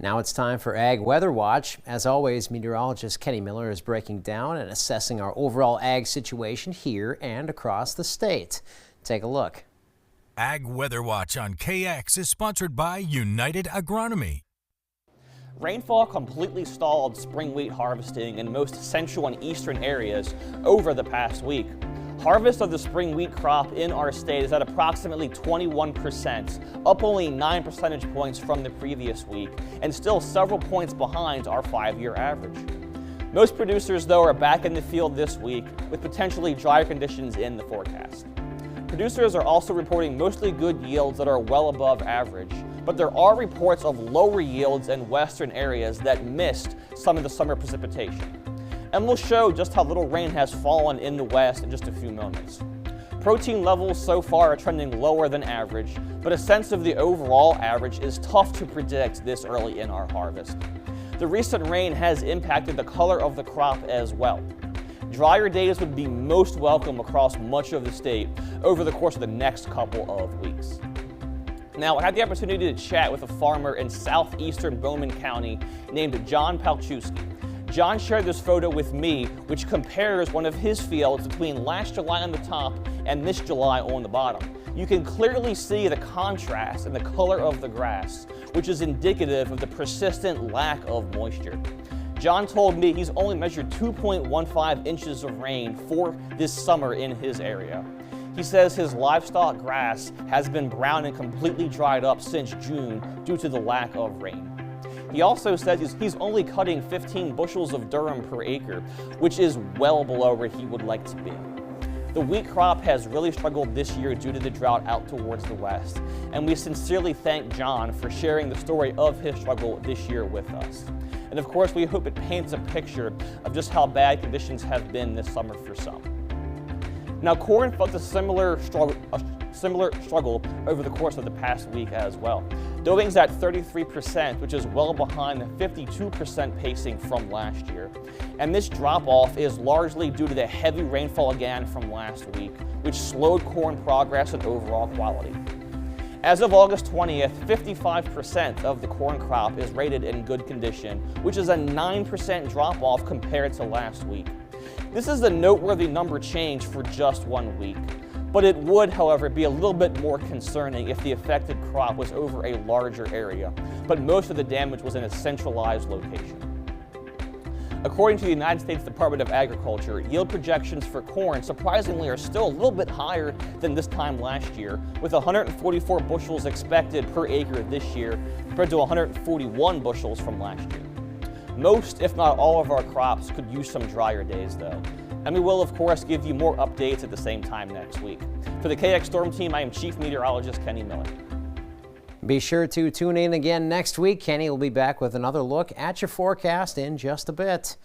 Now it's time for Ag Weather Watch. As always, meteorologist Kenny Miller is breaking down and assessing our overall ag situation here and across the state. Take a look. Ag Weather Watch on KX is sponsored by United Agronomy. Rainfall completely stalled spring wheat harvesting in most central and eastern areas over the past week. Harvest of the spring wheat crop in our state is at approximately 21%, up only 9 percentage points from the previous week, and still several points behind our 5-year average. Most producers, though, are back in the field this week with potentially drier conditions in the forecast. Producers are also reporting mostly good yields that are well above average, but there are reports of lower yields in western areas that missed some of the summer precipitation. And we'll show just how little rain has fallen in the west in just a few moments. Protein levels so far are trending lower than average, but a sense of the overall average is tough to predict this early in our harvest. The recent rain has impacted the color of the crop as well. Drier days would be most welcome across much of the state over the course of the next couple of weeks. Now, I had the opportunity to chat with a farmer in southeastern Bowman County named John Palczewski. John shared this photo with me, which compares one of his fields between last July on the top and this July on the bottom. You can clearly see the contrast in the color of the grass, which is indicative of the persistent lack of moisture. John told me he's only measured 2.15 inches of rain for this summer in his area. He says his livestock grass has been brown and completely dried up since June due to the lack of rain. He also says he's only cutting 15 bushels of durum per acre, which is well below where he would like to be. The wheat crop has really struggled this year due to the drought out towards the west, and we sincerely thank John for sharing the story of his struggle this year with us. And of course, we hope it paints a picture of just how bad conditions have been this summer for some. Now, corn felt a similar struggle over the course of the past week as well. Dowing's at 33%, which is well behind the 52% pacing from last year. And this drop-off is largely due to the heavy rainfall again from last week, which slowed corn progress and overall quality. As of August 20th, 55% of the corn crop is rated in good condition, which is a 9% drop-off compared to last week. This is a noteworthy number change for just 1 week. But it would, however, be a little bit more concerning if the affected crop was over a larger area, but most of the damage was in a centralized location. According to the United States Department of Agriculture, yield projections for corn surprisingly are still a little bit higher than this time last year, with 144 bushels expected per acre this year compared to 141 bushels from last year. Most, if not all, of our crops could use some drier days, though. And we will, of course, give you more updates at the same time next week. For the KX Storm Team, I am Chief Meteorologist Kenny Miller. Be sure to tune in again next week. Kenny will be back with another look at your forecast in just a bit.